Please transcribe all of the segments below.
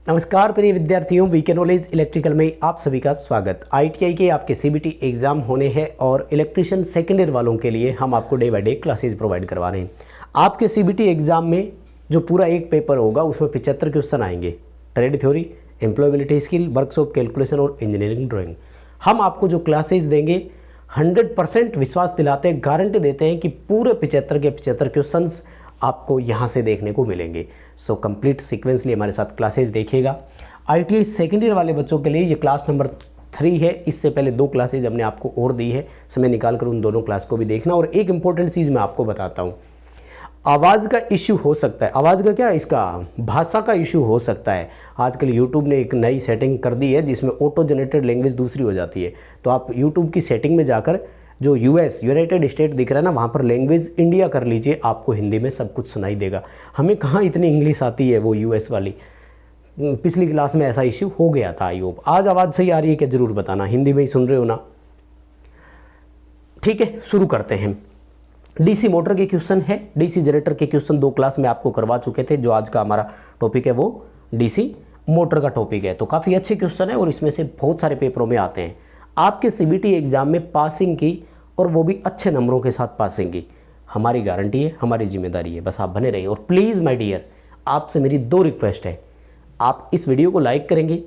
नमस्कार प्रिय विद्यार्थियों, वीके नॉलेज इलेक्ट्रिकल में आप सभी का स्वागत। आईटीआई के आपके सीबीटी एग्ज़ाम होने हैं और इलेक्ट्रिशियन सेकेंड ईयर वालों के लिए हम आपको day by day classes provide करवा रहे हैं। आपके सीबीटी एग्ज़ाम में जो पूरा एक पेपर होगा उसमें 75 क्वेश्चन आएंगे। Trade theory, employability skill, workshop calculation और इंजीनियरिंग ड्राइंग। हम आपको जो क्लासेज देंगे 100% विश्वास दिलाते हैं, गारंटी देते हैं कि पूरे 75 के 75 क्वेश्चंस आपको यहाँ से देखने को मिलेंगे। सो कंप्लीट सीक्वेंसली हमारे साथ क्लासेस देखिएगा। आईटीआई सेकेंड ईयर वाले बच्चों के लिए ये क्लास नंबर 3 है। इससे पहले 2 क्लासेज हमने आपको और दी है, समय निकाल कर उन दोनों क्लास को भी देखना। और एक इंपॉर्टेंट चीज़ मैं आपको बताता हूँ, आवाज़ का इश्यू हो सकता है। आवाज़ का क्या, इसका भाषा का इश्यू हो सकता है। आजकल यूट्यूब ने एक नई सेटिंग कर दी है जिसमें ऑटो जनरेटेड लैंग्वेज दूसरी हो जाती है। तो आप यूट्यूब की सेटिंग में जाकर जो यूएस यूनाइटेड स्टेट दिख रहा है ना, वहाँ पर लैंग्वेज इंडिया कर लीजिए, आपको हिंदी में सब कुछ सुनाई देगा। हमें कहाँ इतनी इंग्लिश आती है वो यूएस वाली। पिछली क्लास में ऐसा इश्यू हो गया था। आई होप आज आवाज़ सही आ रही है क्या, ज़रूर बताना। हिंदी में ही सुन रहे हो ना? ठीक है, शुरू करते हैं। डीसी मोटर के क्वेश्चन है, डीसी जनरेटर के क्वेश्चन 2 क्लास में आपको करवा चुके थे। जो आज का हमारा टॉपिक है वो डीसी मोटर का टॉपिक है। तो काफ़ी अच्छे क्वेश्चन है और इसमें से बहुत सारे पेपरों में आते हैं। आपके सीबीटी एग्जाम में पासिंग की, और वो भी अच्छे नंबरों के साथ पासिंग की हमारी गारंटी है, हमारी जिम्मेदारी है। बस आप बने रहिए। और प्लीज़ माय डियर, आपसे मेरी 2 रिक्वेस्ट है। आप इस वीडियो को लाइक करेंगे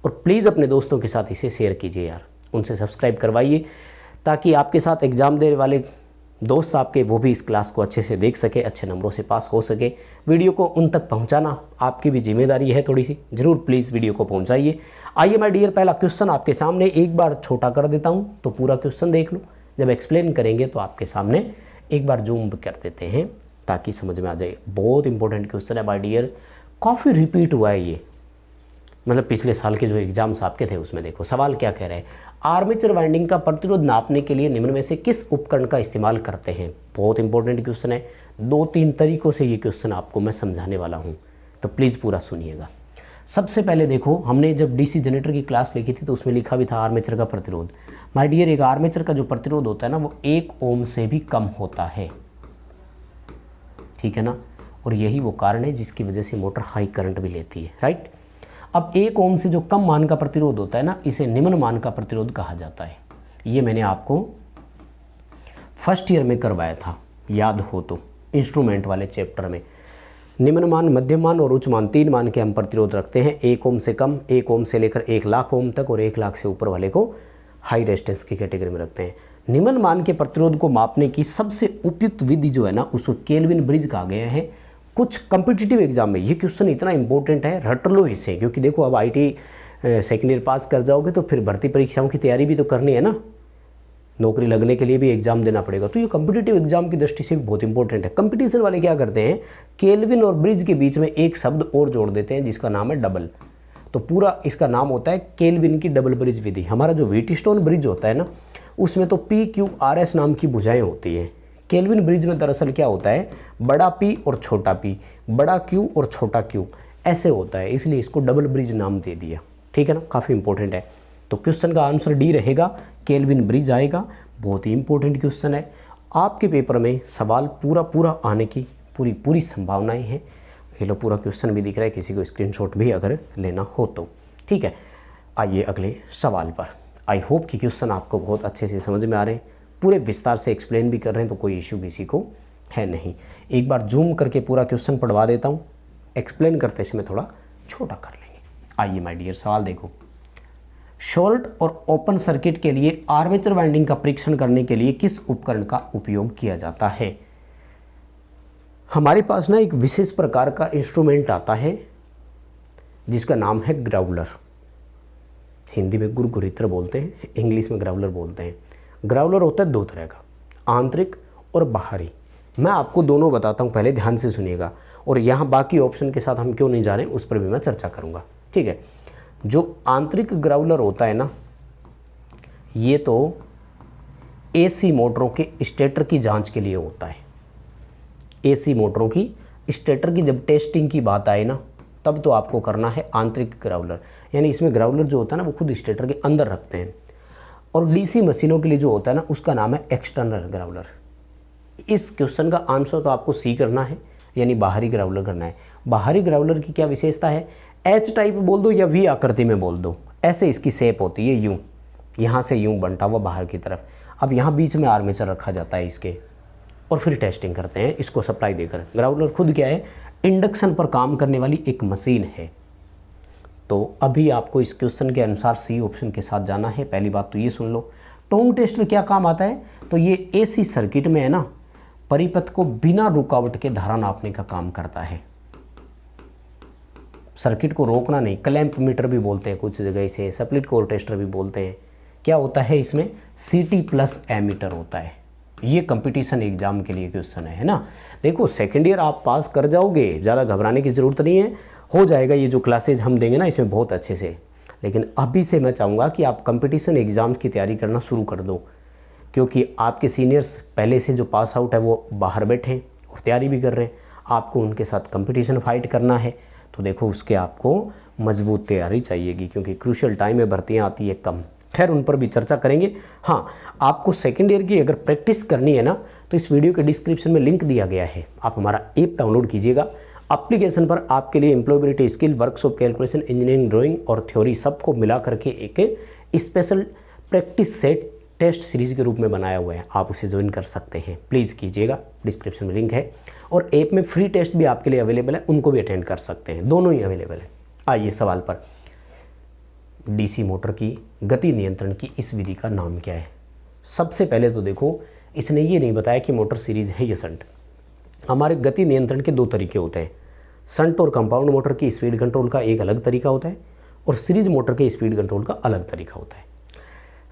और प्लीज़ अपने दोस्तों के साथ इसे शेयर कीजिए यार, उनसे सब्सक्राइब करवाइए, ताकि आपके साथ एग्ज़ाम देने वाले दोस्त आपके वो भी इस क्लास को अच्छे से देख सके, अच्छे नंबरों से पास हो सके। वीडियो को उन तक पहुंचाना आपकी भी जिम्मेदारी है थोड़ी सी। ज़रूर प्लीज़ वीडियो को पहुंचाइए। आइए माय डियर, पहला क्वेश्चन आपके सामने एक बार छोटा कर देता हूं तो पूरा क्वेश्चन देख लो। जब एक्सप्लेन करेंगे तो आपके सामने एक बार जूम कर देते हैं ताकि समझ में आ जाए। बहुत इंपॉर्टेंट क्वेश्चन है माय डियर, काफ़ी रिपीट हुआ है ये, मतलब पिछले साल के जो एग्जाम्स आपके थे उसमें। देखो सवाल क्या कह रहे हैं, आर्मेचर वाइंडिंग का प्रतिरोध नापने के लिए निम्न में से किस उपकरण का इस्तेमाल करते हैं। बहुत इंपॉर्टेंट क्वेश्चन है। 2-3 तरीकों से ये क्वेश्चन आपको मैं समझाने वाला हूँ, तो प्लीज़ पूरा सुनिएगा। सबसे पहले देखो, हमने जब डीसी जनरेटर की क्लास लिखी थी तो उसमें लिखा भी था आर्मेचर का प्रतिरोध। माय डियर, एक आर्मेचर का जो प्रतिरोध होता है ना वो 1 ओम से भी कम होता है, ठीक है ना। और यही वो कारण है जिसकी वजह से मोटर हाई करंट भी लेती है, राइट। अब 1 ओम से जो कम मान का प्रतिरोध होता है ना, इसे निम्न मान का प्रतिरोध कहा जाता है। ये मैंने आपको फर्स्ट ईयर में करवाया था, याद हो तो, इंस्ट्रूमेंट वाले चैप्टर में। निम्न मान, मध्यम मान और उच्च मान, 3 मान के हम प्रतिरोध रखते हैं। 1 ओम से कम, 1 ओम से लेकर 1 लाख ओम तक, और 1 लाख से ऊपर वाले को हाई रेजिस्टेंस की कैटेगरी में रखते हैं। निम्न मान के प्रतिरोध को मापने की सबसे उपयुक्त विधि जो है ना, उसको केल्विन ब्रिज कहा गया है। कुछ कम्पिटिटिव एग्जाम में ये क्वेश्चन इतना इंपॉर्टेंट है, रट लो इसे, क्योंकि देखो अब आईटी सेकेंड ईयर पास कर जाओगे तो फिर भर्ती परीक्षाओं की तैयारी भी तो करनी है ना, नौकरी लगने के लिए भी एग्जाम देना पड़ेगा। तो ये कम्पिटिटिव एग्जाम की दृष्टि से भी बहुत इंपॉर्टेंट है। कंपटीशन वाले क्या करते हैं, केल्विन और ब्रिज के बीच में एक शब्द और जोड़ देते हैं जिसका नाम है डबल। तो पूरा इसका नाम होता है केल्विन की डबल ब्रिज विधि। हमारा जो व्हीटस्टोन ब्रिज होता है ना, उसमें तो PQRS नाम की भुजाएं होती हैं। केल्विन ब्रिज में दरअसल क्या होता है, बड़ा P और छोटा P, बड़ा Q और छोटा Q ऐसे होता है, इसलिए इसको डबल ब्रिज नाम दे दिया, ठीक है ना। काफ़ी इंपॉर्टेंट है। तो क्वेश्चन का आंसर डी रहेगा, केल्विन ब्रिज आएगा। बहुत ही इंपॉर्टेंट क्वेश्चन है। आपके पेपर में सवाल पूरा आने की पूरी संभावनाएं हैं। ये लो पूरा क्वेश्चन भी दिख रहा है, किसी को स्क्रीनशॉट भी अगर लेना हो तो, ठीक है। आइए अगले सवाल पर। आई होप कि क्वेश्चन आपको बहुत अच्छे से समझ में आ रहे हैं, पूरे विस्तार से एक्सप्लेन भी कर रहे हैं, तो कोई इश्यू किसी को है नहीं। एक बार जूम करके पूरा क्वेश्चन पढ़वा देता हूँ, एक्सप्लेन करते समय थोड़ा छोटा कर लेंगे। आइए माय डियर, सवाल देखो। शॉर्ट और ओपन सर्किट के लिए आर्मेचर वाइंडिंग का परीक्षण करने के लिए किस उपकरण का उपयोग किया जाता है। हमारे पास ना एक विशेष प्रकार का इंस्ट्रूमेंट आता है जिसका नाम है ग्राउलर। हिंदी में गुरगुरित्र बोलते हैं, इंग्लिश में ग्राउलर बोलते हैं। ग्राउलर होता है 2 तरह का, आंतरिक और बाहरी। मैं आपको दोनों बताता हूँ, पहले ध्यान से सुनिएगा। और यहाँ बाकी ऑप्शन के साथ हम क्यों नहीं जा रहे हैं उस पर भी मैं चर्चा करूँगा, ठीक है। जो आंतरिक ग्राउलर होता है ना, ये तो AC मोटरों के स्टेटर की जांच के लिए होता है। AC मोटरों की स्टेटर की जब टेस्टिंग की बात आए ना, तब तो आपको करना है आंतरिक ग्राउलर, यानी इसमें ग्राउलर जो होता है ना वो खुद स्टेटर के अंदर रखते हैं। और DC मशीनों के लिए जो होता है ना, उसका नाम है एक्सटर्नल ग्राउलर। इस क्वेश्चन का आंसर तो आपको सी करना है, यानी बाहरी ग्राउलर करना है। बाहरी ग्राउलर की क्या विशेषता है, एच टाइप बोल दो या वी आकृति में बोल दो, ऐसे इसकी शेप होती है यूं, यहाँ से यूं बनता हुआ बाहर की तरफ। अब यहाँ बीच में आर्मेचर रखा जाता है इसके, और फिर टेस्टिंग करते हैं इसको सप्लाई देकर। ग्राउंडर खुद क्या है, इंडक्शन पर काम करने वाली एक मशीन है। तो अभी आपको इस क्वेश्चन के अनुसार सी ऑप्शन के साथ जाना है। पहली बात तो ये सुन लो, टोंग टेस्टर क्या काम आता है, तो ये एसी सर्किट में है ना, परिपथ को बिना रुकावट के धारा नापने का काम करता है। सर्किट को रोकना नहीं, क्लैंप मीटर भी बोलते हैं कुछ जगह इसे, स्प्लिट कोर टेस्टर भी बोलते हैं। क्या होता है इसमें, सीटी प्लस एमीटर होता है। ये कंपटीशन एग्जाम के लिए क्वेश्चन है ना। देखो सेकेंड ईयर आप पास कर जाओगे, ज़्यादा घबराने की ज़रूरत नहीं है, हो जाएगा। ये जो क्लासेज हम देंगे ना इसमें बहुत अच्छे से। लेकिन अभी से मैं चाहूँगा कि आप कंपटीशन एग्ज़ाम्स की तैयारी करना शुरू कर दो, क्योंकि आपके सीनियर्स पहले से जो पास आउट है वो बाहर बैठे हैं और तैयारी भी कर रहे हैं। आपको उनके साथ कंपटीशन फाइट करना है, तो देखो उसके आपको मजबूत तैयारी चाहिएगी, क्योंकि क्रूशियल टाइम में भर्तियाँ आती है कम। खैर उन पर भी चर्चा करेंगे। हाँ, आपको सेकेंड ईयर की अगर प्रैक्टिस करनी है ना, तो इस वीडियो के डिस्क्रिप्शन में लिंक दिया गया है, आप हमारा ऐप डाउनलोड कीजिएगा। एप्लीकेशन पर आपके लिए employability skill, workshop, calculation, engineering, drawing और थ्योरी सबको मिला करके एक special practice set test series के रूप में बनाया हुआ है। आप उसे ज्वाइन कर सकते हैं, प्लीज़ कीजिएगा, डिस्क्रिप्शन में लिंक है। और ऐप में फ्री टेस्ट भी आपके लिए अवेलेबल है, उनको भी अटेंड कर सकते हैं, दोनों ही अवेलेबल है। आइए सवाल पर, डीसी मोटर की गति नियंत्रण की इस विधि का नाम क्या है। सबसे पहले तो देखो, इसने ये नहीं बताया कि मोटर सीरीज है या शंट। हमारे गति नियंत्रण के दो तरीके होते हैं, शंट और कंपाउंड मोटर की स्पीड कंट्रोल का एक अलग तरीका होता है, और सीरीज मोटर के स्पीड कंट्रोल का अलग तरीका होता है।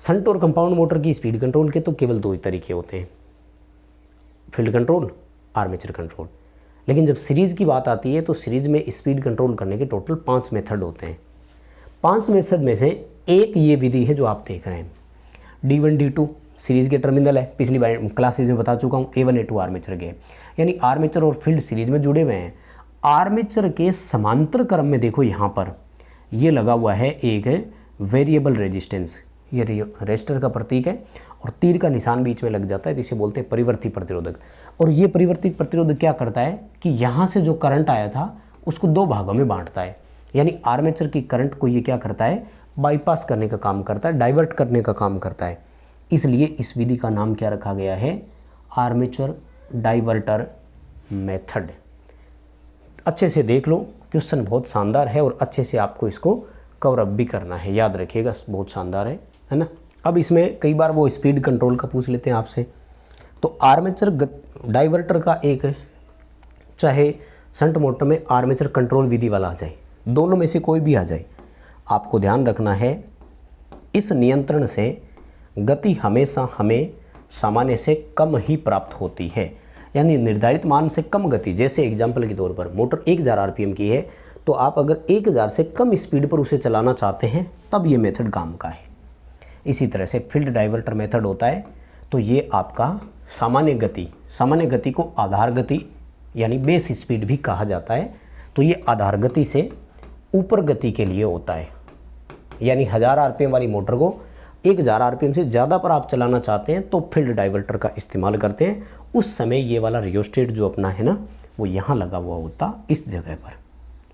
शंट और कंपाउंड मोटर की स्पीड कंट्रोल के तो केवल दो ही तरीके होते हैं, फील्ड कंट्रोल, आर्मेचर कंट्रोल। लेकिन जब सीरीज़ की बात आती है तो सीरीज़ में स्पीड कंट्रोल करने के टोटल 5 मेथड होते हैं। 5 मेथड में से एक ये विधि है जो आप देख रहे हैं। D1 D2 सीरीज़ के टर्मिनल है, पिछली क्लासेज में बता चुका हूँ। A1 A2 आर्मेचर के, यानी आर्मेचर और फील्ड सीरीज में जुड़े हुए हैं। आर्मेचर के समांतर क्रम में देखो यहाँ पर ये लगा हुआ है एक वेरिएबल रेजिस्टेंस, ये रेजिस्टर का प्रतीक है और तीर का निशान बीच में लग जाता है, तो इसे बोलते हैं परिवर्ती प्रतिरोधक। और ये परिवर्ती प्रतिरोधक क्या करता है कि यहाँ से जो करंट आया था उसको दो भागों में बांटता है, यानी आर्मेचर की करंट को ये क्या करता है, बाईपास करने का काम करता है, डाइवर्ट करने का काम करता है। इसलिए इस विधि का नाम क्या रखा गया है, आर्मेचर डाइवर्टर मेथड। अच्छे से देख लो, क्वेश्चन बहुत शानदार है और अच्छे से आपको इसको कवर अप भी करना है, याद रखिएगा, बहुत शानदार है ना। अब इसमें कई बार वो स्पीड कंट्रोल का पूछ लेते हैं आपसे, तो आर्मेचर डाइवर्टर का एक, चाहे शंट मोटर में आर्मेचर कंट्रोल विधि वाला आ जाए, दोनों में से कोई भी आ जाए, आपको ध्यान रखना है इस नियंत्रण से गति हमेशा हमें सामान्य से कम ही प्राप्त होती है, यानी निर्धारित मान से कम गति। जैसे एग्जाम्पल के तौर पर मोटर 1000 आरपीएम की है, तो आप अगर 1000 से कम स्पीड पर उसे चलाना चाहते हैं तब ये मेथड काम का है। इसी तरह से फील्ड डाइवर्टर मेथड होता है, तो ये आपका सामान्य गति को आधार गति यानी बेस स्पीड भी कहा जाता है, तो ये आधार गति से ऊपर गति के लिए होता है। यानी 1000 आरपीएम वाली मोटर को 1000 आरपीएम से ज़्यादा पर आप चलाना चाहते हैं तो फील्ड डाइवर्टर का इस्तेमाल करते हैं। उस समय ये वाला रियोस्टेट जो अपना है ना, वो यहाँ लगा हुआ होता इस जगह पर,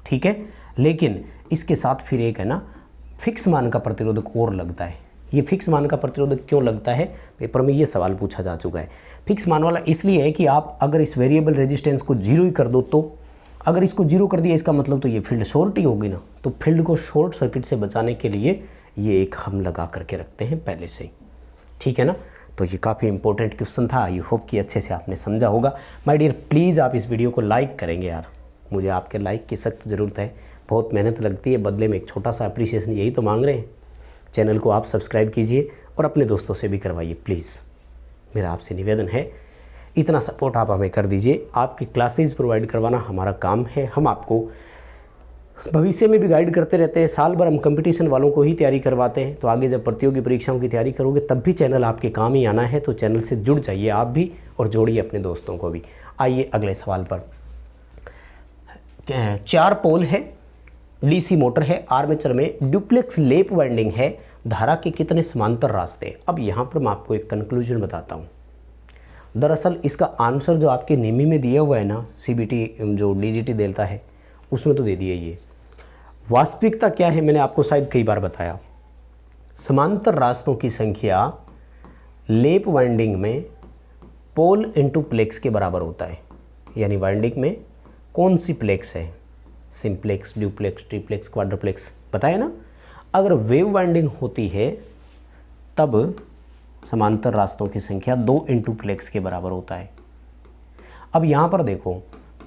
ठीक है। लेकिन इसके साथ फिर एक है ना, फिक्स मान का प्रतिरोधक और लगता है। ये फिक्स मान का प्रतिरोधक क्यों लगता है, पेपर में ये सवाल पूछा जा चुका है। फिक्स मान वाला इसलिए है कि आप अगर इस वेरिएबल रेजिस्टेंस को जीरो ही कर दो, तो अगर इसको जीरो कर दिया इसका मतलब तो ये फील्ड शॉर्ट ही होगी ना, तो फील्ड को शॉर्ट सर्किट से बचाने के लिए ये एक हम लगा करके रखते हैं पहले से ही, ठीक है ना। तो ये काफ़ी इंपॉर्टेंट क्वेश्चन था, आई होप कि अच्छे से आपने समझा होगा। माय डियर, प्लीज़ आप इस वीडियो को लाइक करेंगे यार, मुझे आपके लाइक की सख्त ज़रूरत है, बहुत मेहनत लगती है, बदले में एक छोटा सा अप्रिसिएशन यही तो मांग रहे हैं। चैनल को आप सब्सक्राइब कीजिए और अपने दोस्तों से भी करवाइए प्लीज़, मेरा आपसे निवेदन है, इतना सपोर्ट आप हमें कर दीजिए। आपकी क्लासेस प्रोवाइड करवाना हमारा काम है, हम आपको भविष्य में भी गाइड करते रहते हैं। साल भर हम कंपटीशन वालों को ही तैयारी करवाते हैं, तो आगे जब प्रतियोगी परीक्षाओं की तैयारी करोगे तब भी चैनल आपके काम ही आना है, तो चैनल से जुड़ जाइए आप भी और जोड़िए अपने दोस्तों को भी। आइए अगले सवाल पर। 4 पोल है, डीसी मोटर है, आर्मेचर में डुप्लेक्स लेप वाइंडिंग है, धारा के कितने समांतर रास्ते। अब यहाँ पर मैं आपको एक कंक्लूजन बताता हूँ। दरअसल इसका आंसर जो आपके निमी में दिया हुआ है ना, CBT जो DGT देता है उसमें तो दे दिया ये। वास्तविकता क्या है मैंने आपको शायद कई बार बताया, समांतर रास्तों की संख्या लेप वाइंडिंग में पोल इनटू प्लेक्स के बराबर होता है। यानी वाइंडिंग में कौन सी प्लेक्स है, सिंप्लेक्स, ड्यूप्लेक्स, ट्रिप्लेक्स, क्वाड्रप्लेक्स, बताया ना। अगर वेव वाइंडिंग होती है तब समांतर रास्तों की संख्या 2 इंटू प्लेक्स के बराबर होता है। अब यहाँ पर देखो,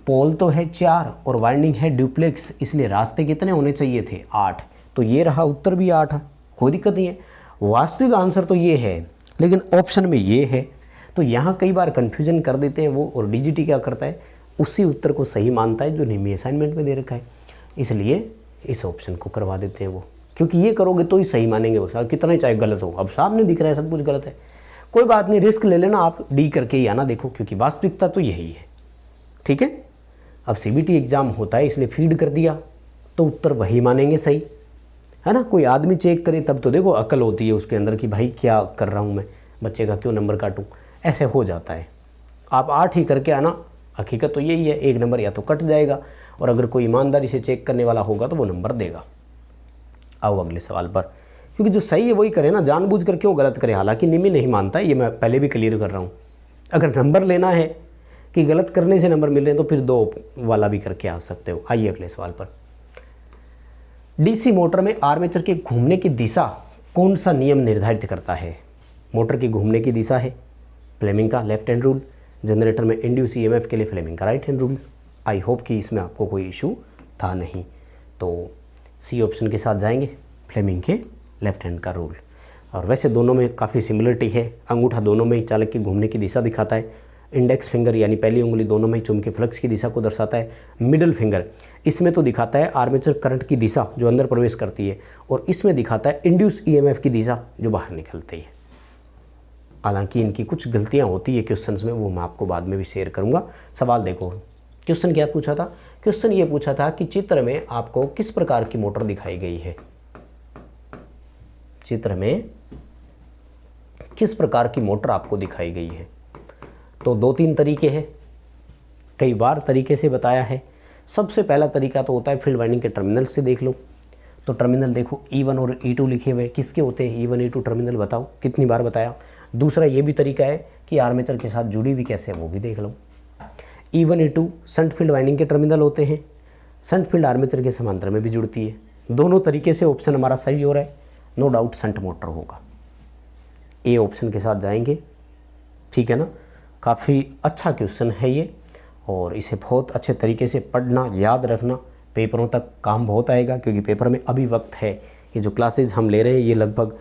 पोल तो है 4 और वाइंडिंग है ड्यूप्लेक्स, इसलिए रास्ते कितने होने चाहिए थे, 8। तो ये रहा उत्तर भी 8 है, कोई दिक्कत नहीं है। वास्तविक आंसर तो ये है, लेकिन ऑप्शन में ये है। तो यहाँ कई बार कन्फ्यूजन कर देते हैं वो, और डीजीटी क्या करता है, उसी उत्तर को सही मानता है जो निम्न असाइनमेंट में दे रखा है, इसलिए इस ऑप्शन को करवा देते हैं वो, क्योंकि ये करोगे तो ही सही मानेंगे वो, साहब कितना ही चाहे गलत हो। अब सामने दिख रहा है सब कुछ गलत है, कोई बात नहीं, रिस्क ले लेना, आप डी करके ही आना, देखो, क्योंकि वास्तविकता तो यही है। ठीक है, अब सीबीटी एग्ज़ाम होता है इसलिए फीड कर दिया तो उत्तर वही मानेंगे सही, है ना। कोई आदमी चेक करे तब तो देखो अकल होती है उसके अंदर कि भाई क्या कर रहा हूँ मैं, बच्चे का क्यों नंबर काटूँ, ऐसे हो जाता है। आप 8 ही करके आना, हकीकत तो यही है, 1 नंबर या तो कट जाएगा, और अगर कोई ईमानदारी से चेक करने वाला होगा तो वो नंबर देगा। आओ अगले सवाल पर, क्योंकि जो सही है वही करे ना, जानबूझ कर क्यों गलत करे। हालांकि निमी नहीं मानता, ये मैं पहले भी क्लियर कर रहा हूँ। अगर नंबर लेना है कि गलत करने से नंबर मिल रहे हैं तो फिर 2 वाला भी करके आ सकते हो। आइए अगले सवाल पर, डीसी मोटर में आर्मेचर के घूमने की दिशा कौन सा नियम निर्धारित करता है। मोटर की घूमने की दिशा है फ्लेमिंग का लेफ्ट हैंड रूल, जनरेटर में इंड्यूस ईएमएफ के लिए फ्लेमिंग का right hand rule. I hope कि इसमें आपको कोई इशू था नहीं, तो सी ऑप्शन के साथ जाएंगे, फ्लेमिंग के लेफ्ट हैंड का रूल। और वैसे दोनों में काफ़ी सिमिलरिटी है, अंगूठा दोनों में ही चालक की घूमने की दिशा दिखाता है, इंडेक्स फिंगर यानी पहली उंगली दोनों में ही चुंबकीय फ्लक्स की दिशा को दर्शाता है, मिडिल फिंगर इसमें तो दिखाता है आर्मेचर करंट की दिशा जो अंदर प्रवेश करती है, और इसमें दिखाता है इंड्यूस ईएमएफ की दिशा जो बाहर निकलती है। हालांकि इनकी कुछ गलतियां होती है क्वेश्चंस में, वो मैं आपको बाद में भी शेयर करूंगा। सवाल देखो, क्वेश्चन क्या पूछा था, क्वेश्चन ये पूछा था कि चित्र में आपको किस प्रकार की मोटर दिखाई गई है, चित्र में किस प्रकार की मोटर आपको दिखाई गई है। तो 2-3 तरीके हैं, कई बार तरीके से बताया है। सबसे पहला तरीका तो होता है फील्ड वाइंडिंग के टर्मिनल से देख लो, तो टर्मिनल देखो E1 और E2 लिखे हुए, किसके होते हैं E1 E2 टर्मिनल, बताओ कितनी बार बताया। दूसरा ये भी तरीका है कि आर्मेचर के साथ जुड़ी हुई कैसे है वो भी देख लो। E1 E2 shunt field winding के टर्मिनल होते हैं, शंट फील्ड आर्मेचर के समांतर में भी जुड़ती है। दोनों तरीके से ऑप्शन हमारा सही हो रहा है, नो डाउट शंट मोटर होगा। ए ऑप्शन के साथ जाएंगे, ठीक है ना। काफ़ी अच्छा क्वेश्चन है ये, और इसे बहुत अच्छे तरीके से पढ़ना, याद रखना, पेपरों तक काम बहुत आएगा, क्योंकि पेपर में अभी वक्त है। ये जो क्लासेज हम ले रहे हैं ये लगभग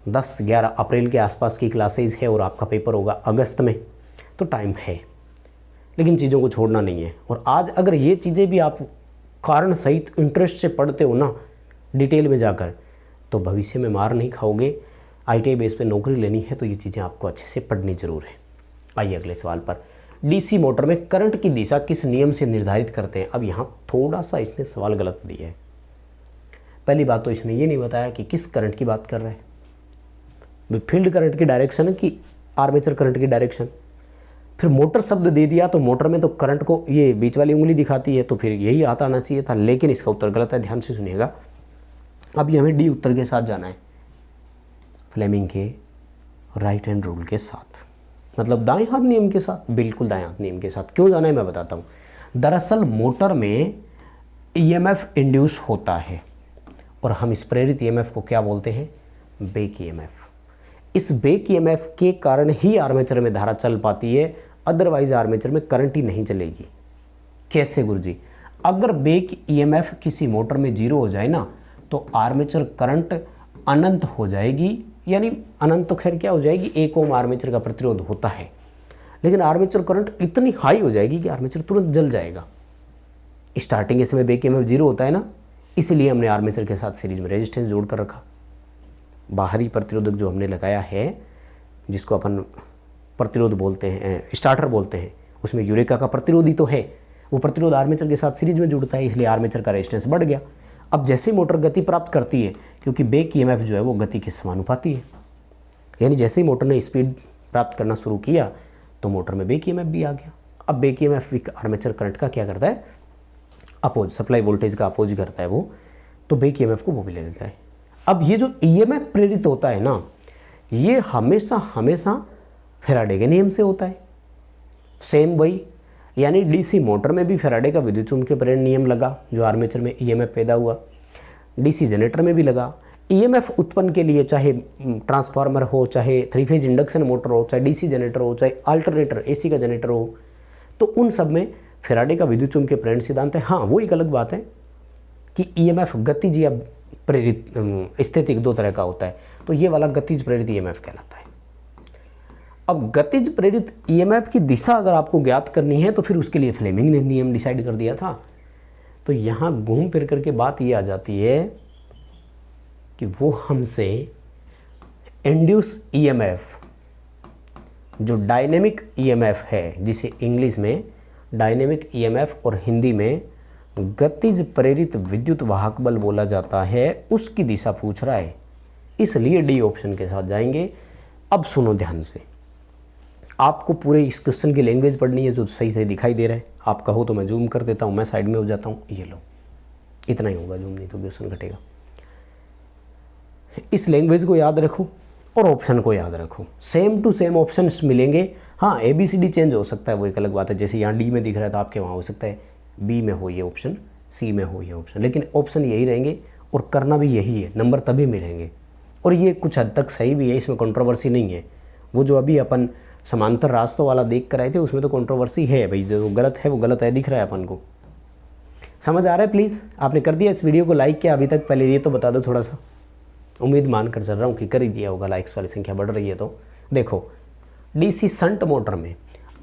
10-11 अप्रैल के आसपास की क्लासेज है, और आपका पेपर होगा अगस्त में, तो टाइम है, लेकिन चीज़ों को छोड़ना नहीं है। और आज अगर ये चीज़ें भी आप कारण सहित इंटरेस्ट से पढ़ते हो ना, डिटेल में जाकर, तो भविष्य में मार नहीं खाओगे। ITI बेस पे नौकरी लेनी है तो ये चीज़ें आपको अच्छे से पढ़नी ज़रूर है। आइए अगले सवाल पर, डीसी मोटर में करंट की दिशा किस नियम से निर्धारित करते हैं। अब यहाँ थोड़ा सा इसने सवाल गलत दिया है। पहली बात तो इसने ये नहीं बताया कि किस करंट की बात कर रहा है, फील्ड करंट की डायरेक्शन कि आर्मेचर करंट की डायरेक्शन। फिर मोटर शब्द दे दिया तो मोटर में तो करंट को ये बीच वाली उंगली दिखाती है, तो फिर यही आता आना चाहिए था, लेकिन इसका उत्तर गलत है, ध्यान से सुनिएगा। अभी हमें डी उत्तर के साथ जाना है, फ्लेमिंग के राइट हैंड रूल के साथ, मतलब दाएं हाथ नियम के साथ, बिल्कुल दाएं हाथ नियम के साथ। क्यों जाना है मैं बताता हूँ। दरअसल मोटर में ईएमएफ इंड्यूस होता है, और हम इस प्रेरित ईएमएफ को क्या बोलते हैं, बैक ईएमएफ। इस बैक ईएमएफ के कारण ही आर्मेचर में धारा चल पाती है, अदरवाइज आर्मेचर में करंट ही नहीं चलेगी। कैसे गुरुजी, अगर बैक ईएमएफ किसी मोटर में 0 हो जाए ना, तो आर्मेचर करंट अनंत हो जाएगी, यानी अनंत तो खैर क्या हो जाएगी, 1 ओम आर्मेचर का प्रतिरोध होता है, लेकिन आर्मेचर करंट इतनी हाई हो जाएगी कि आर्मेचर तुरंत जल जाएगा। स्टार्टिंग के समय बैक ईएमएफ 0 होता है ना, इसलिए हमने आर्मेचर के साथ सीरीज में रेजिस्टेंस जोड़ कर रखा। बाहरी प्रतिरोधक जो हमने लगाया है, जिसको अपन प्रतिरोध बोलते हैं, स्टार्टर बोलते हैं, उसमें यूरेका का प्रतिरोधी तो है, वो प्रतिरोध आर्मेचर के साथ सीरीज में जुड़ता है, इसलिए आर्मेचर का रेजिस्टेंस बढ़ गया। अब जैसे मोटर गति प्राप्त करती है, क्योंकि बैक ईएमएफ जो है वो गति के समानुपाती है, यानी जैसे ही मोटर ने स्पीड प्राप्त करना शुरू किया तो मोटर में बैक ईएमएफ भी आ गया। अब बैक ईएमएफ आर्मेचर करंट का क्या करता है, अपोज, सप्लाई वोल्टेज का अपोज करता है वो, तो बैक ईएमएफ को वो भी ले लेता है। अब ये जो ईएमएफ प्रेरित होता है ना, ये हमेशा हमेशा फैराडे के नियम से होता है। सेम वही, यानी डीसी मोटर में भी फैराडे का विद्युत चुंबकीय प्रेरण नियम लगा जो आर्मेचर में ईएमएफ पैदा हुआ, डीसी जनरेटर में भी लगा। ईएमएफ उत्पन्न के लिए चाहे ट्रांसफार्मर हो, चाहे 3 फेज इंडक्शन मोटर हो, चाहे डीसी जनरेटर हो, चाहे अल्टरनेटर एसी का जनरेटर हो, तो उन सब में फैराडे का विद्युत चुंबकीय प्रेरण सिद्धांत है। हाँ, वो एक अलग बात है कि ईएमएफ गतिज या प्रेरित स्थितिक दो तरह का होता है, तो ये वाला गतिज प्रेरित ईएमएफ कहलाता है। अब गतिज प्रेरित ईएमएफ की दिशा अगर आपको ज्ञात करनी है तो फिर उसके लिए फ्लेमिंग ने नियम डिसाइड कर दिया था। तो यहाँ घूम फिर करके बात ये आ जाती है कि वो हमसे इंड्यूस ईएमएफ, जो डायनेमिक ईएमएफ है, जिसे इंग्लिश में डायनेमिक ईएमएफ और हिंदी में गतिज प्रेरित विद्युत वाहक बल बोला जाता है, उसकी दिशा पूछ रहा है। इसलिए डी ऑप्शन के साथ जाएंगे। अब सुनो ध्यान से, आपको पूरे इस क्वेश्चन की लैंग्वेज पढ़नी है जो सही सही दिखाई दे रहा है। आप कहो तो मैं जूम कर देता हूँ, मैं साइड में हो जाता हूँ, ये लो, इतना ही होगा जूम, नहीं तो क्वेश्चन घटेगा। इस लैंग्वेज को याद रखो और ऑप्शन को याद रखो, सेम टू सेम ऑप्शंस मिलेंगे। हाँ, ABCD चेंज हो सकता है, वो एक अलग बात है। जैसे यहाँ डी में दिख रहा था, आपके वहाँ हो सकता है बी में हो ये ऑप्शन, सी में हो ये ऑप्शन, लेकिन ऑप्शन यही रहेंगे और करना भी यही है, नंबर तभी मिलेंगे। और ये कुछ हद तक सही भी है, इसमें कंट्रोवर्सी नहीं है। वो जो अभी अपन समांतर रास्तों वाला देख कर आए थे उसमें तो कंट्रोवर्सी है भाई, जो गलत है वो गलत है, दिख रहा है अपन को। समझ आ रहा है? प्लीज़ आपने कर दिया इस वीडियो को लाइक क्या अभी तक? पहले ये तो बता दो थोड़ा सा, उम्मीद मान कर चल रहा हूँ कि कर ही दिया होगा, लाइक्स वाली संख्या बढ़ रही है। तो देखो, डीसी शंट मोटर में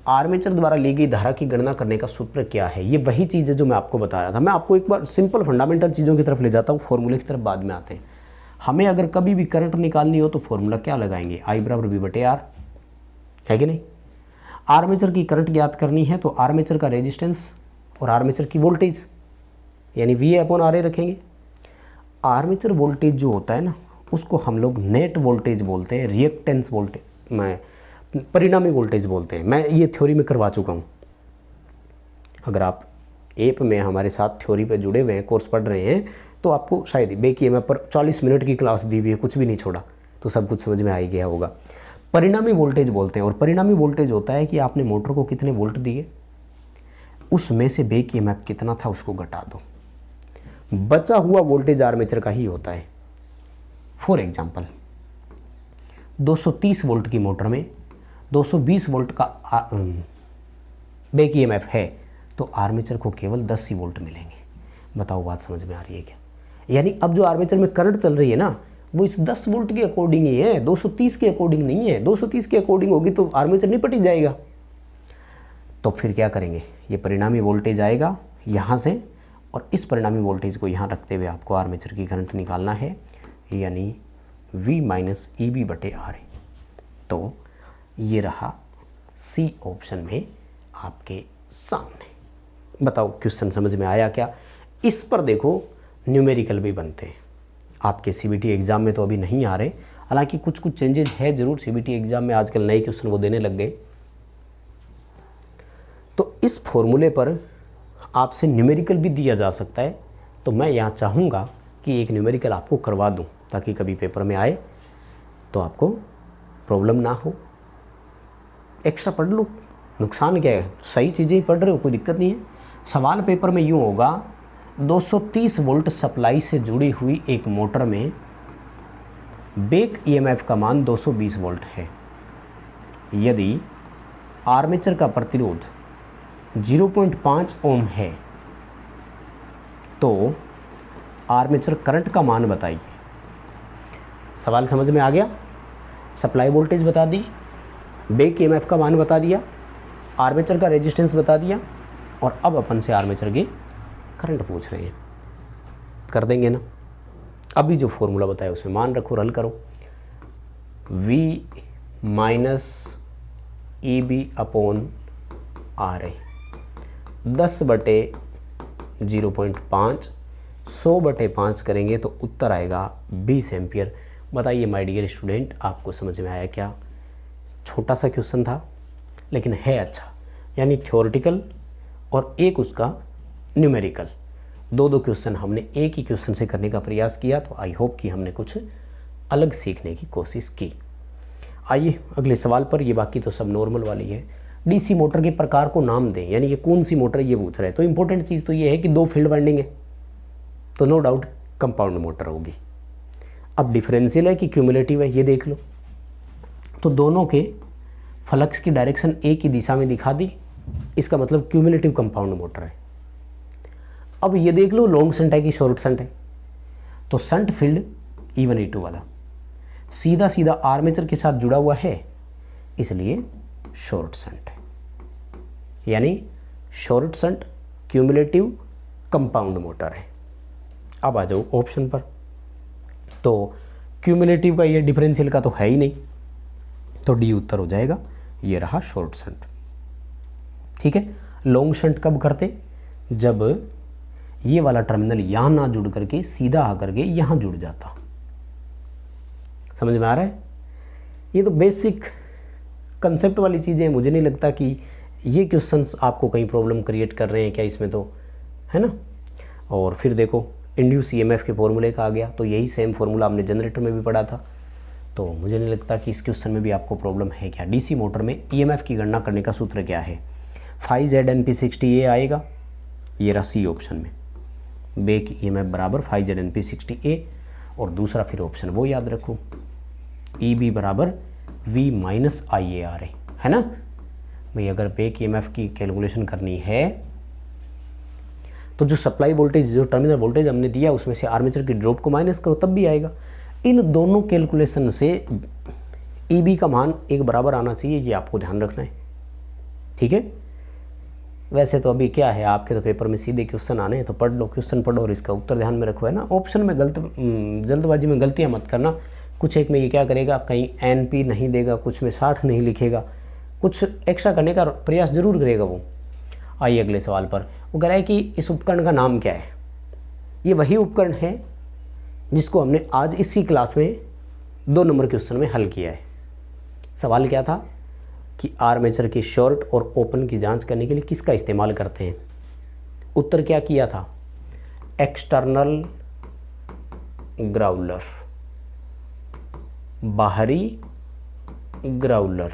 आर्मेचर द्वारा ली गई धारा की गणना करने का सूत्र क्या है? ये वही चीज़ है जो मैं आपको बताया था। मैं आपको एक बार सिंपल फंडामेंटल चीज़ों की तरफ ले जाता हूँ, फॉर्मूले की तरफ बाद में आते हैं। हमें अगर कभी भी करंट निकालनी हो तो फॉर्मूला क्या लगाएंगे? I बराबर V/R, है कि नहीं? आर्मेचर की करंट ज्ञात करनी है तो आर्मेचर का रेजिस्टेंस और आर्मेचर की वोल्टेज यानी VA/RA रखेंगे। आर्मेचर वोल्टेज जो होता है ना, उसको हम लोग नेट वोल्टेज बोलते हैं, रिएक्टेंस वोल्टेज में परिणामी वोल्टेज बोलते हैं। मैं ये थ्योरी में करवा चुका हूँ। अगर आप ऐप में हमारे साथ थ्योरी पे जुड़े हुए हैं, कोर्स पढ़ रहे हैं, तो आपको शायद बैक ईएमएफ पर 40 मिनट की क्लास दी हुई है, कुछ भी नहीं छोड़ा, तो सब कुछ समझ में आ ही गया होगा। परिणामी वोल्टेज बोलते हैं, और परिणामी वोल्टेज होता है कि आपने मोटर को कितने वोल्ट दिए, उसमें से बैक ईएमएफ कितना था उसको घटा दो, बचा हुआ वोल्टेज आर्मेचर का ही होता है। फॉर एग्जाम्पल 230 वोल्ट की मोटर में 220 वोल्ट का बैक ईएमएफ है तो आर्मेचर को केवल 10 ही वोल्ट मिलेंगे। बताओ बात समझ में आ रही है क्या? यानी अब जो आर्मेचर में करंट चल रही है ना, वो इस 10 वोल्ट के अकॉर्डिंग ही है, 230 के अकॉर्डिंग नहीं है। 230 के अकॉर्डिंग होगी तो आर्मेचर निपट ही जाएगा। तो फिर क्या करेंगे, ये परिणामी वोल्टेज आएगा यहाँ से, और इस परिणामी वोल्टेज को यहाँ रखते हुए आपको आर्मेचर की करंट निकालना है, यानी V-EB/RA। तो ये रहा सी ऑप्शन में आपके सामने। बताओ क्वेश्चन समझ में आया क्या? इस पर देखो न्यूमेरिकल भी बनते हैं आपके CBT एग्ज़ाम में, तो अभी नहीं आ रहे, हालांकि कुछ कुछ चेंजेज है ज़रूर CBT एग्ज़ाम में, आजकल नए क्वेश्चन वो देने लग गए। तो इस फॉर्मूले पर आपसे न्यूमेरिकल भी दिया जा सकता है, तो मैं यहाँ चाहूँगा कि एक न्यूमेरिकल आपको करवा दूँ ताकि कभी पेपर में आए तो आपको प्रॉब्लम ना हो। एक्स्ट्रा पढ़ लो, नुकसान क्या है, सही चीज़ें ही पढ़ रहे हो, कोई दिक्कत नहीं है। सवाल पेपर में यूँ होगा, 230 वोल्ट सप्लाई से जुड़ी हुई एक मोटर में बैक ईएमएफ का मान 220 वोल्ट है। यदि आर्मेचर का प्रतिरोध 0.5 ओम है तो आर्मेचर करंट का मान बताइए। सवाल समझ में आ गया? सप्लाई वोल्टेज बता दी, बैक ईएमएफ का मान बता दिया, आर्मेचर का रेजिस्टेंस बता दिया, और अब अपन से आर्मेचर की करंट पूछ रहे हैं। कर देंगे ना? अभी जो फॉर्मूला बताया उसमें मान रखो, रल करो। V-EB/RA 10/0.5 100/5 करेंगे तो उत्तर आएगा 20 एम्पियर। बताइए माय डियर स्टूडेंट, आपको समझ में आया क्या? छोटा सा क्वेश्चन था लेकिन है अच्छा, यानी थ्योरेटिकल और एक उसका न्यूमेरिकल। दो दो क्वेश्चन हमने एक ही क्वेश्चन से करने का प्रयास किया, तो आई होप कि हमने कुछ अलग सीखने की कोशिश की। आइए अगले सवाल पर, ये बाकी तो सब नॉर्मल वाली है। डीसी मोटर के प्रकार को नाम दें, यानी ये कौन सी मोटर है ये पूछ रहे हैं। तो इंपॉर्टेंट चीज़ तो ये है कि दो फील्ड वाइंडिंग है, तो नो डाउट कंपाउंड मोटर होगी। अब डिफरेंशियल है कि क्यूमुलेटिव है ये देख लो। तो दोनों के फ्लक्स की डायरेक्शन एक ही दिशा में दिखा दी, इसका मतलब क्यूमुलेटिव कंपाउंड मोटर है। अब ये देख लो लॉन्ग शंट है कि शॉर्ट शंट है। तो शंट फील्ड E1 E2 वाला सीधा सीधा आर्मेचर के साथ जुड़ा हुआ है, इसलिए शॉर्ट शंट है, यानी short shunt cumulative compound motor है। अब आ जाओ ऑप्शन पर। तो क्यूमुलेटिव का ये डिफरेंशियल का तो है ही नहीं, तो डी उत्तर हो जाएगा। ये रहा शॉर्ट शंट। ठीक है, लॉन्ग शंट कब करते, जब ये वाला टर्मिनल यहाँ ना जुड़ करके सीधा आकर के यहाँ जुड़ जाता। समझ में आ रहा है? ये तो बेसिक कंसेप्ट वाली चीज़ें हैं। मुझे नहीं लगता कि ये क्वेश्चंस आपको कहीं प्रॉब्लम क्रिएट कर रहे हैं क्या इसमें, तो है ना। और फिर देखो इंड्यूस ईएमएफ के फॉर्मूले का आ गया, तो यही सेम फार्मूला हमने जनरेटर में भी पढ़ा था, तो मुझे नहीं लगता कि इस क्वेश्चन में भी आपको प्रॉब्लम है क्या। डीसी मोटर में ईएमएफ की गणना करने का सूत्र क्या है, 5ZNP60A आएगा, ये रहा सी ऑप्शन में, बेक ईएमएफ बराबर 5ZNP60A। और दूसरा फिर ऑप्शन वो याद रखो, EB बराबर V माइनस IAR है ना भाई। अगर बेक ईएमएफ की कैलकुलेशन करनी है तो जो सप्लाई वोल्टेज, जो टर्मिनल वोल्टेज हमने दिया उसमें से आर्मेचर की ड्रॉप को माइनस करो तब भी आएगा। इन दोनों कैलकुलेशन से EB का मान एक बराबर आना चाहिए, ये आपको ध्यान रखना है। ठीक है, वैसे तो अभी क्या है, आपके तो पेपर में सीधे क्वेश्चन आने हैं, तो पढ़ लो, क्वेश्चन पढ़ो और इसका उत्तर ध्यान में रखो, है ना। ऑप्शन में जल्दबाजी में गलतियाँ मत करना। कुछ एक में ये क्या करेगा, कहीं NP नहीं देगा, कुछ में 60 नहीं लिखेगा, कुछ एक्स्ट्रा करने का प्रयास जरूर करेगा वो। आइए अगले सवाल पर। वो कह रहा है कि इस उपकरण का नाम क्या है। ये वही उपकरण है जिसको हमने आज इसी क्लास में 2 नंबर क्वेश्चन में हल किया है। सवाल क्या था कि आर्मेचर के शॉर्ट और ओपन की जांच करने के लिए किसका इस्तेमाल करते हैं। उत्तर क्या किया था, एक्सटर्नल ग्राउलर, बाहरी ग्राउलर।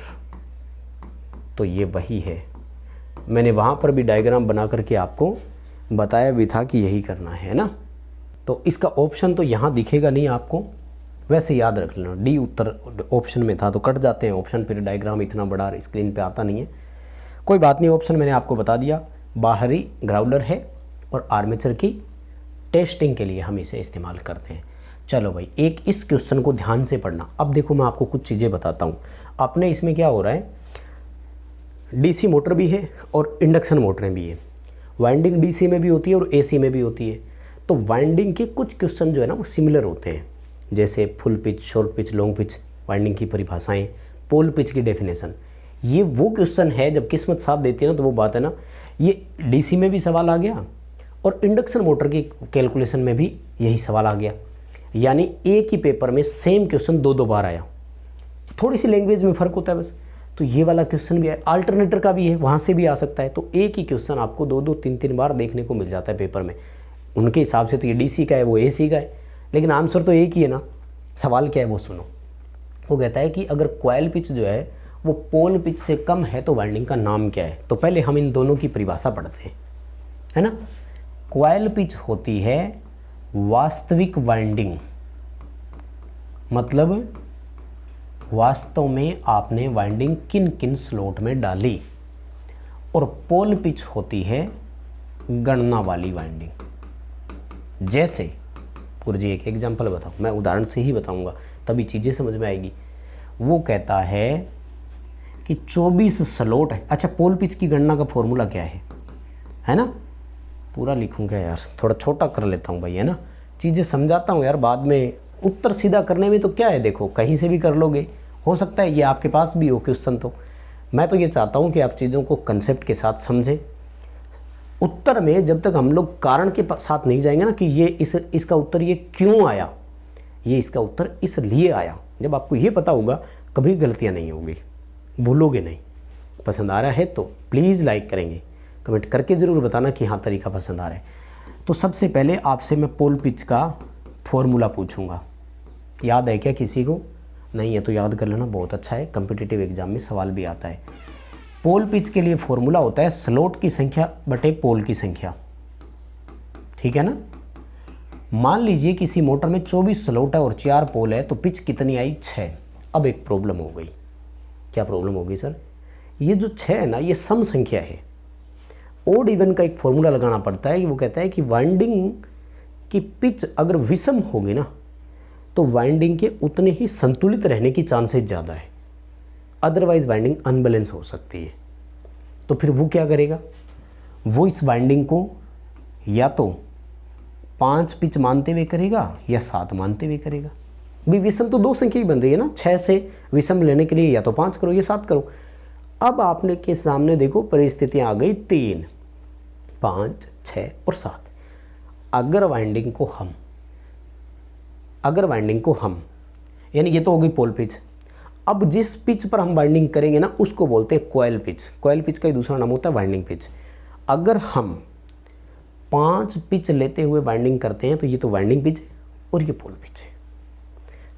तो ये वही है, मैंने वहाँ पर भी डायग्राम बना करके आपको बताया भी था कि यही करना है ना। तो इसका ऑप्शन तो यहाँ दिखेगा नहीं आपको, वैसे याद रख लेना, डी उत्तर ऑप्शन में था, तो कट जाते हैं ऑप्शन, फिर डायग्राम इतना बड़ा स्क्रीन पे आता नहीं है। कोई बात नहीं, ऑप्शन मैंने आपको बता दिया, बाहरी ग्राउलर है और आर्मेचर की टेस्टिंग के लिए हम इसे इस्तेमाल करते हैं। चलो भाई, एक इस क्वेश्चन को ध्यान से पढ़ना। अब देखो मैं आपको कुछ चीज़ें बताता हूँ। अपने इसमें क्या हो रहा है, डीसी मोटर भी है और इंडक्शन मोटरें भी है। वाइंडिंग डीसी में भी होती है और एसी में भी होती है। तो वाइंडिंग के कुछ क्वेश्चन जो है ना वो सिमिलर होते हैं, जैसे full pitch, short pitch, long pitch, winding की परिभाषाएं, पोल पिच की डेफिनेशन। ये वो क्वेश्चन है जब किस्मत साथ देती है ना, तो वो बात है ना, ये डीसी में भी सवाल आ गया और इंडक्शन मोटर की कैलकुलेशन में भी यही सवाल आ गया। यानी एक ही पेपर में सेम क्वेश्चन 2 बार आया, थोड़ी सी लैंग्वेज में फ़र्क होता है बस। तो ये वाला क्वेश्चन भी है, अल्टरनेटर का भी है, वहाँ से भी आ सकता है। तो एक ही क्वेश्चन आपको 2 3 बार देखने को मिल जाता है पेपर में। उनके हिसाब से तो ये डीसी का है, वो एसी का है, लेकिन आंसर तो एक ही है ना। सवाल क्या है वो सुनो। वो कहता है कि अगर कॉइल पिच जो है वो पोल पिच से कम है तो वाइंडिंग का नाम क्या है। तो पहले हम इन दोनों की परिभाषा पढ़ते हैं, है ना। कॉइल पिच होती है वास्तविक वाइंडिंग, मतलब वास्तव में आपने वाइंडिंग किन किन स्लॉट में डाली। और पोल पिच होती है गणना वाली वाइंडिंग। जैसे गुरुजी एक एग्जांपल बताओ, मैं उदाहरण से ही बताऊंगा तभी चीज़ें समझ में आएगी। वो कहता है कि 24 स्लॉट है। अच्छा, पोल पिच की गणना का फॉर्मूला क्या है ना। पूरा लिखूंगा यार, थोड़ा छोटा कर लेता हूँ भाई, है ना। चीज़ें समझाता हूँ यार, बाद में उत्तर सीधा करने में तो क्या है, देखो कहीं से भी कर लोगे, हो सकता है ये आपके पास भी हो क्वेश्चन। तो मैं तो ये चाहता हूँ कि आप चीज़ों को कंसेप्ट के साथ समझें। उत्तर में जब तक हम लोग कारण के साथ नहीं जाएंगे ना कि ये इसका उत्तर ये क्यों आया, ये इसका उत्तर इसलिए आया, जब आपको ये पता होगा कभी गलतियाँ नहीं होगी, भूलोगे नहीं। पसंद आ रहा है तो प्लीज़ लाइक करेंगे, कमेंट करके ज़रूर बताना कि हाँ तरीका पसंद आ रहा है। तो सबसे पहले आपसे मैं पोल पिच का फॉर्मूला पूछूंगा। याद है क्या किसी को? नहीं है तो याद कर लेना, बहुत अच्छा है, कॉम्पिटिटिव एग्जाम में सवाल भी आता है। पोल पिच के लिए फॉर्मूला होता है स्लॉट की संख्या बटे पोल की संख्या, ठीक है ना। मान लीजिए किसी मोटर में 24 स्लॉट है और 4 पोल है, तो पिच कितनी आई? 6। अब एक प्रॉब्लम हो गई। क्या प्रॉब्लम हो गई सर? ये जो 6 है ना, ये सम संख्या है। ओड इवन का एक फॉर्मूला लगाना पड़ता है कि वो कहता है कि वाइंडिंग की पिच अगर विषम होगी ना, तो वाइंडिंग के उतने ही संतुलित रहने की चांसेस ज़्यादा है, अदरवाइज वाइंडिंग अनबैलेंस हो सकती है। तो फिर वो क्या करेगा? वो इस वाइंडिंग को या तो 5 पिच मानते हुए करेगा या 7 मानते हुए करेगा। भी विषम तो 2 संख्या ही बन रही है ना, 6 से विषम लेने के लिए या तो 5 करो या 7 करो। अब आपने के सामने देखो परिस्थितियाँ आ गई 3, 5, 6 और 7। अगर वाइंडिंग को हम यानी ये तो हो गई पोल पिच। अब जिस पिच पर हम वाइंडिंग करेंगे ना, उसको बोलते हैं कॉइल पिच। कॉइल पिच का ही दूसरा नाम होता है वाइंडिंग पिच। अगर हम 5 पिच लेते हुए वाइंडिंग करते हैं तो ये तो वाइंडिंग पिच है और ये पोल पिच है।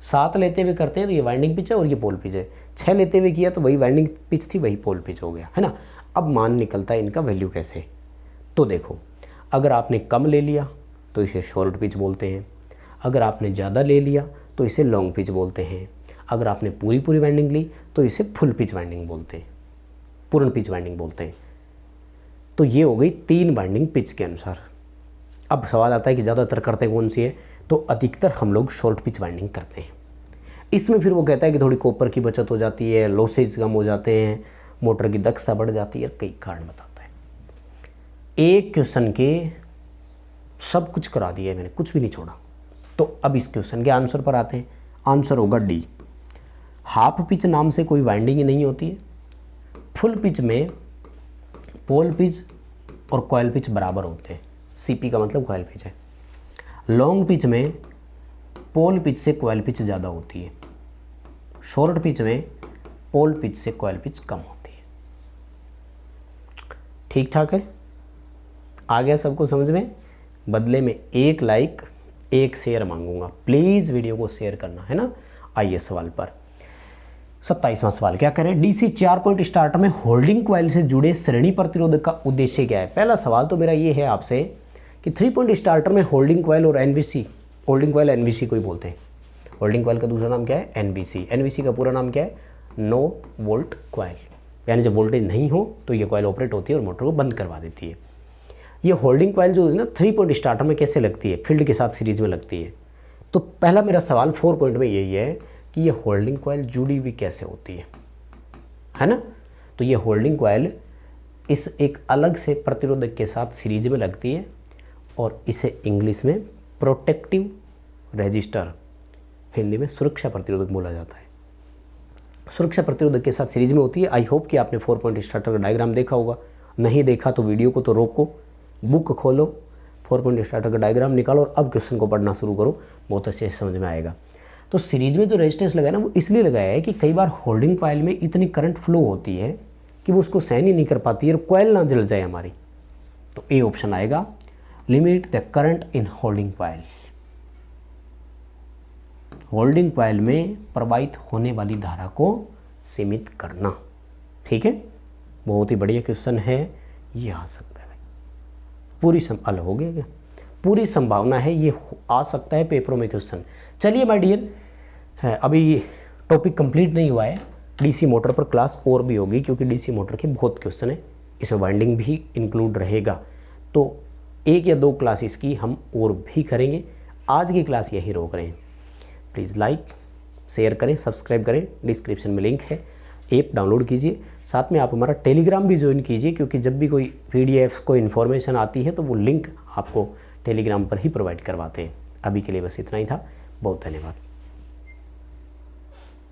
7 लेते हुए करते हैं तो ये वाइंडिंग पिच है और ये पोल पिच है। 6 लेते हुए किया तो वही वाइंडिंग पिच थी, वही पोल पिच हो गया, है ना। अब मान निकलता है इनका वैल्यू कैसे? तो देखो, अगर आपने कम ले लिया तो इसे शॉर्ट पिच बोलते हैं, अगर आपने ज़्यादा ले लिया तो इसे लॉन्ग पिच बोलते हैं, अगर आपने पूरी वाइंडिंग ली तो इसे फुल पिच वाइंडिंग बोलते हैं, पूर्ण पिच वाइंडिंग बोलते हैं। तो ये हो गई 3 वाइंडिंग पिच के अनुसार। अब सवाल आता है कि ज़्यादातर करते कौन सी है? तो अधिकतर हम लोग शॉर्ट पिच वाइंडिंग करते हैं। इसमें फिर वो कहता है कि थोड़ी कॉपर की बचत हो जाती है, लॉसेज कम हो जाते हैं, मोटर की दक्षता बढ़ जाती है, कई कारण बताता है। एक क्वेश्चन के सब कुछ करा दिया है मैंने, कुछ भी नहीं छोड़ा। तो अब इस क्वेश्चन के आंसर पर आते हैं। आंसर होगा डी। हाफ पिच नाम से कोई वाइंडिंग ही नहीं होती है। फुल पिच में पोल पिच और कॉइल पिच बराबर होते हैं। सीपी का मतलब कॉइल पिच है। लॉन्ग पिच में पोल पिच से कॉइल पिच ज़्यादा होती है। शॉर्ट पिच में पोल पिच से कॉइल पिच कम होती है। ठीक ठाक है? आ गया सबको समझ में? बदले में 1 लाइक 1 शेयर मांगूंगा। प्लीज़ वीडियो को शेयर करना, है ना। आइए सवाल पर। 27वां सवाल क्या करें? डीसी 4 पॉइंट स्टार्टर में होल्डिंग कॉइल से जुड़े श्रेणी प्रतिरोधक का उद्देश्य क्या है? पहला सवाल तो मेरा ये है आपसे कि 3 पॉइंट स्टार्टर में होल्डिंग कॉइल और एनवीसी, होल्डिंग कॉइल एनवीसी को ही बोलते हैं। होल्डिंग कॉइल का दूसरा नाम क्या है? एनवीसी। एनवीसी का पूरा नाम क्या है? No volt coil. यानी जब वोल्टेज नहीं हो तो ये कॉइल ऑपरेट होती है और मोटर को बंद करवा देती है। ये होल्डिंग कॉइल जो है ना 3 पॉइंट स्टार्टर में कैसे लगती है? फील्ड के साथ सीरीज में लगती है। तो पहला मेरा सवाल 4 पॉइंट में यही है कि ये होल्डिंग कॉइल जुड़ी हुई कैसे होती है ना। तो ये होल्डिंग कॉइल इस एक अलग से प्रतिरोधक के साथ सीरीज में लगती है और इसे इंग्लिश में प्रोटेक्टिव रेजिस्टर, हिंदी में सुरक्षा प्रतिरोधक बोला जाता है। सुरक्षा प्रतिरोधक के साथ सीरीज में होती है। आई होप कि आपने 4 पॉइंट स्टार्टर का डायग्राम देखा होगा। नहीं देखा तो वीडियो को तो रोको, बुक खोलो, 4 पॉइंट स्टार्टर का डायग्राम निकालो और अब क्वेश्चन को पढ़ना शुरू करो, बहुत अच्छे से समझ में आएगा। तो सीरीज में जो रेजिस्टेंस लगाया ना, वो इसलिए लगाया है कि कई बार होल्डिंग कॉइल में इतनी करंट फ्लो होती है कि वो उसको सहन ही नहीं कर पाती है और कॉइल ना जल जाए हमारी। तो ए ऑप्शन आएगा, limit the current in holding coil. Holding coil में प्रवाहित होने वाली धारा को सीमित करना। ठीक है, बहुत ही बढ़िया क्वेश्चन है, ये आ सकता है भाई। पूरी अलग हो गया क्या? पूरी संभावना है ये आ सकता है पेपरों में क्वेश्चन। चलिए माय डियर, अभी टॉपिक कंप्लीट नहीं हुआ है। डीसी मोटर पर क्लास और भी होगी क्योंकि डीसी मोटर के बहुत क्वेश्चन है, इसमें वाइंडिंग भी इंक्लूड रहेगा। तो 1 या 2 क्लास इसकी हम और भी करेंगे। आज की क्लास यही रोक रहे हैं। प्लीज़ लाइक शेयर करें, सब्सक्राइब करें, डिस्क्रिप्शन में लिंक है, ऐप डाउनलोड कीजिए। साथ में आप हमारा टेलीग्राम भी ज्वाइन कीजिए क्योंकि जब भी कोई PDF कोई इन्फॉर्मेशन आती है तो वो लिंक आपको टेलीग्राम पर ही प्रोवाइड करवाते हैं। अभी के लिए बस इतना ही था, बहुत धन्यवाद।